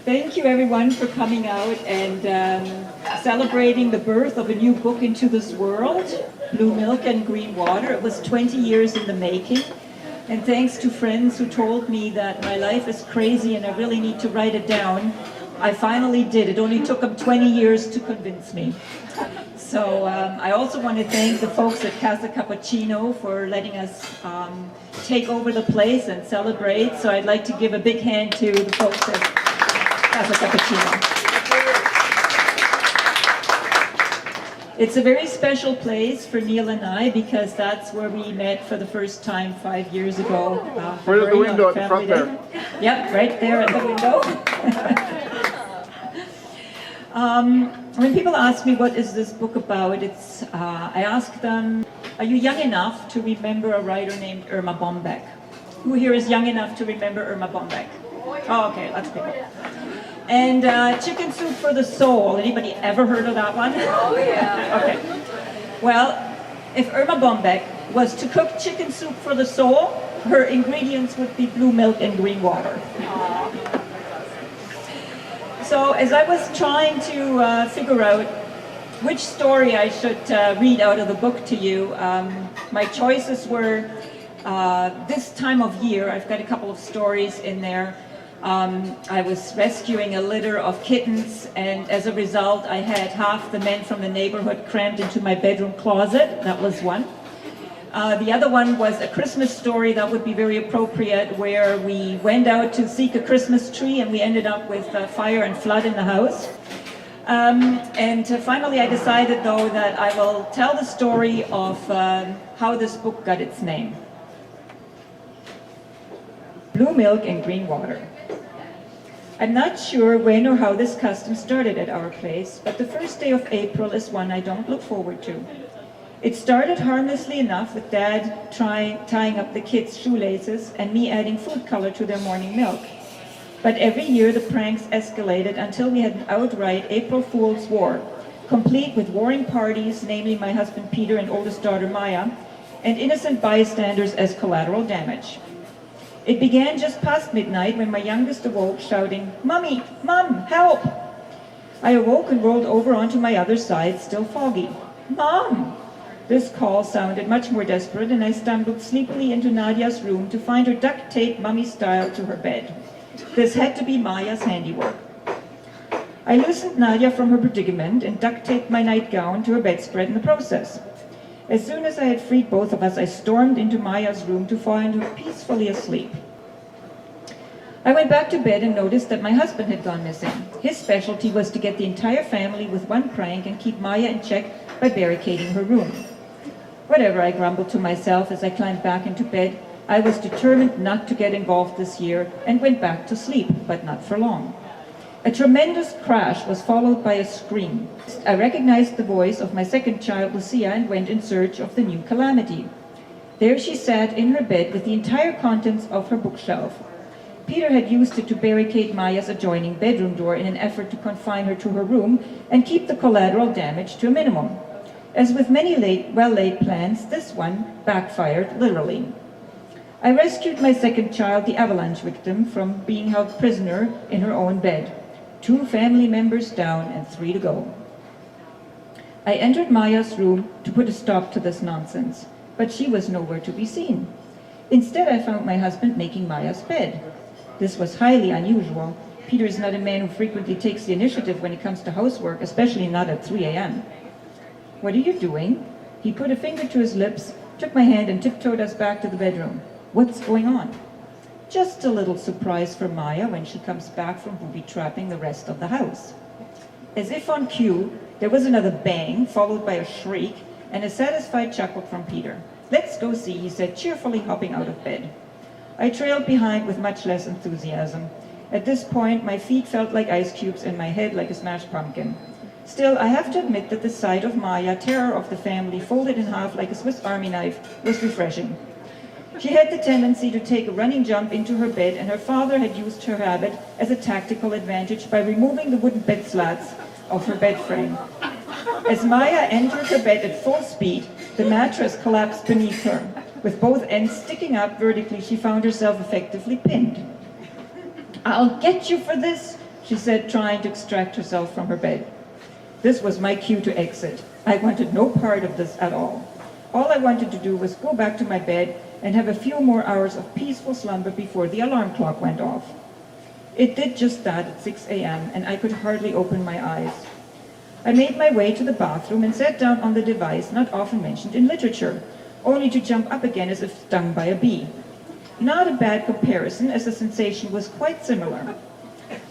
Thank you everyone for coming out and celebrating the birth of a new book into this world, Blue Milk and Green Water. It was 20 years in the making. And thanks to friends who told me that my life is crazy and I really need to write it down, I finally did. It only took them 20 years to convince me. So I also want to thank the folks at Casa Cappuccino for letting us take over the place and celebrate. So I'd like to give a big hand to the folks at Casa Cappuccino. It's a very special place for Neil and I because that's where we met for the first time 5 years ago. Right at the window at the front there. Yep, right there at the window. When people ask me what is this book about, I ask them, are you young enough to remember a writer named Irma Bombeck? Who here is young enough to remember Irma Bombeck? Oh, okay, lots of people. And Chicken Soup for the Soul. Anybody ever heard of that one? Oh, yeah. Okay. Well, if Irma Bombeck was to cook chicken soup for the soul, her ingredients would be blue milk and green water. So as I was trying to figure out which story I should read out of the book to you, my choices were this time of year. I've got a couple of stories in there. I was rescuing a litter of kittens, and as a result I had half the men from the neighborhood crammed into my bedroom closet. That was one. The other one was a Christmas story that would be very appropriate, where we went out to seek a Christmas tree and we ended up with fire and flood in the house. And finally I decided though that I will tell the story of how this book got its name. Blue milk and green water. I'm not sure when or how this custom started at our place, but the first day of April is one I don't look forward to. It started harmlessly enough with Dad tying up the kids' shoelaces and me adding food color to their morning milk. But every year the pranks escalated until we had an outright April Fool's War, complete with warring parties, namely my husband Peter and oldest daughter Maya, and innocent bystanders as collateral damage. It began just past midnight when my youngest awoke shouting, "Mummy! Mom! Help!" I awoke and rolled over onto my other side, still foggy. "Mom!" This call sounded much more desperate, and I stumbled sleepily into Nadia's room to find her duct-taped mummy style to her bed. This had to be Maya's handiwork. I loosened Nadia from her predicament and duct-taped my nightgown to her bedspread in the process. As soon as I had freed both of us, I stormed into Maya's room to find her peacefully asleep. I went back to bed and noticed that my husband had gone missing. His specialty was to get the entire family with one prank and keep Maya in check by barricading her room. Whatever, I grumbled to myself as I climbed back into bed. I was determined not to get involved this year and went back to sleep, but not for long. A tremendous crash was followed by a scream. I recognized the voice of my second child, Lucia, and went in search of the new calamity. There she sat in her bed with the entire contents of her bookshelf. Peter had used it to barricade Maya's adjoining bedroom door in an effort to confine her to her room and keep the collateral damage to a minimum. As with many well-laid plans, this one backfired literally. I rescued my second child, the avalanche victim, from being held prisoner in her own bed. 2 family members down and 3 to go. I entered Maya's room to put a stop to this nonsense, but she was nowhere to be seen. Instead, I found my husband making Maya's bed. This was highly unusual. Peter is not a man who frequently takes the initiative when it comes to housework, especially not at 3 a.m. "What are you doing?" He put a finger to his lips, took my hand and tiptoed us back to the bedroom. "What's going on?" Just a little surprise for Maya when she comes back from booby-trapping the rest of the house. As if on cue, there was another bang, followed by a shriek, and a satisfied chuckle from Peter. "Let's go see," he said, cheerfully hopping out of bed. I trailed behind with much less enthusiasm. At this point, my feet felt like ice cubes and my head like a smashed pumpkin. Still, I have to admit that the sight of Maya, terror of the family, folded in half like a Swiss Army knife, was refreshing. She had the tendency to take a running jump into her bed, and her father had used her habit as a tactical advantage by removing the wooden bed slats of her bed frame. As Maya entered her bed at full speed, the mattress collapsed beneath her. With both ends sticking up vertically, she found herself effectively pinned. "I'll get you for this," she said, trying to extract herself from her bed. This was my cue to exit. I wanted no part of this at all. All I wanted to do was go back to my bed and have a few more hours of peaceful slumber before the alarm clock went off. It did just that at 6 a.m., and I could hardly open my eyes. I made my way to the bathroom and sat down on the device not often mentioned in literature, only to jump up again as if stung by a bee. Not a bad comparison, as the sensation was quite similar.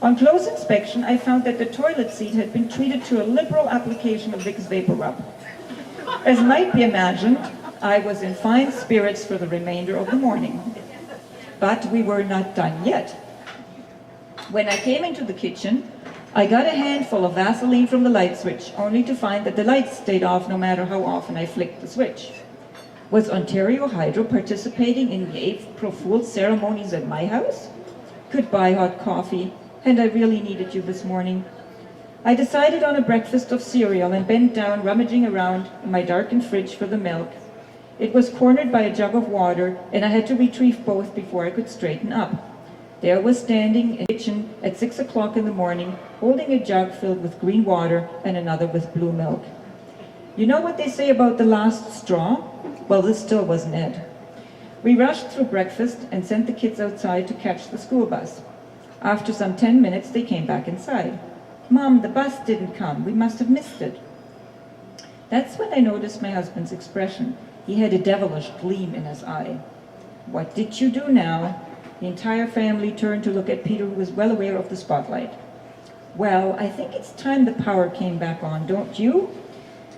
On close inspection, I found that the toilet seat had been treated to a liberal application of Vicks Vapor Rub. As might be imagined, I was in fine spirits for the remainder of the morning. But we were not done yet. When I came into the kitchen, I got a handful of Vaseline from the light switch, only to find that the lights stayed off no matter how often I flicked the switch. Was Ontario Hydro participating in the April Fool's ceremonies at my house? Goodbye, hot coffee, and I really needed you this morning. I decided on a breakfast of cereal and bent down, rummaging around in my darkened fridge for the milk. It was cornered by a jug of water, and I had to retrieve both before I could straighten up. There I was standing in the kitchen at 6 o'clock in the morning, holding a jug filled with green water and another with blue milk. You know what they say about the last straw? Well, this still wasn't it. We rushed through breakfast and sent the kids outside to catch the school bus. After some 10 minutes, they came back inside. "Mom, the bus didn't come. We must have missed it." That's when I noticed my husband's expression. He had a devilish gleam in his eye. "What did you do now?" The entire family turned to look at Peter, who was well aware of the spotlight. "Well, I think it's time the power came back on, don't you?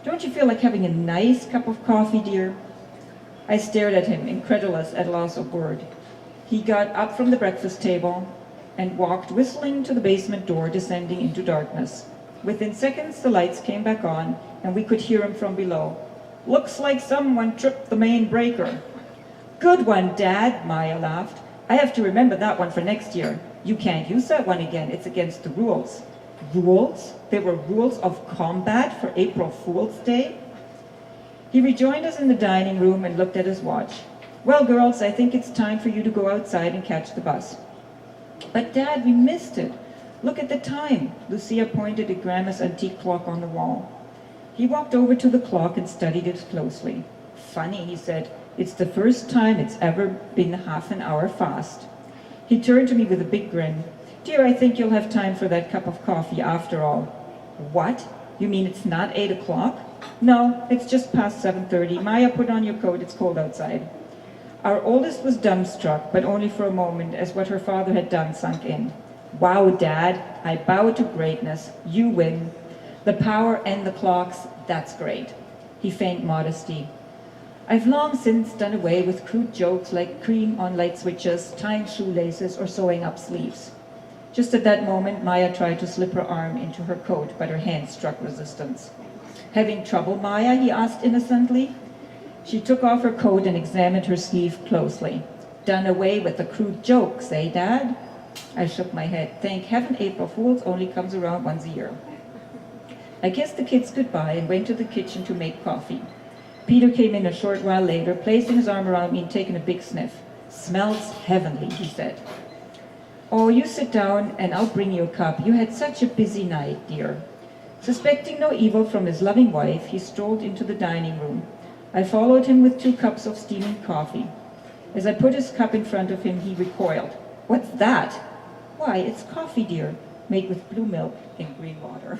Don't you feel like having a nice cup of coffee, dear?" I stared at him, incredulous at loss of word. He got up from the breakfast table and walked whistling to the basement door, descending into darkness. Within seconds, the lights came back on, and we could hear him from below. "Looks like someone tripped the main breaker." "Good one, Dad," Maya laughed. "I have to remember that one for next year. You can't use that one again. It's against the rules." Rules? There were rules of combat for April Fool's Day? He rejoined us in the dining room and looked at his watch. "Well, girls, I think it's time for you to go outside and catch the bus." "But Dad, we missed it. Look at the time." Lucia pointed at Grandma's antique clock on the wall. He walked over to the clock and studied it closely. "Funny," he said. "It's the first time it's ever been half an hour fast." He turned to me with a big grin. "Dear, I think you'll have time for that cup of coffee after all." "What? You mean it's not 8 o'clock?" "No, it's just past 7:30. Maya, put on your coat. It's cold outside." Our oldest was dumbstruck, but only for a moment, as what her father had done sunk in. "Wow, Dad, I bow to greatness. You win. The power and the clocks, that's great." He feigned modesty. "I've long since done away with crude jokes like cream on light switches, tying shoelaces, or sewing up sleeves." Just at that moment, Maya tried to slip her arm into her coat, but her hand struck resistance. "Having trouble, Maya?" he asked innocently. She took off her coat and examined her sleeve closely. "Done away with the crude jokes, eh, Dad?" I shook my head. Thank heaven April Fool's only comes around once a year. I kissed the kids goodbye and went to the kitchen to make coffee. Peter came in a short while later, placing his arm around me and taking a big sniff. "Smells heavenly," he said. "Oh, you sit down and I'll bring you a cup. You had such a busy night, dear." Suspecting no evil from his loving wife, he strolled into the dining room. I followed him with 2 cups of steaming coffee. As I put his cup in front of him, he recoiled. "What's that?" "Why, it's coffee, dear, made with blue milk and green water."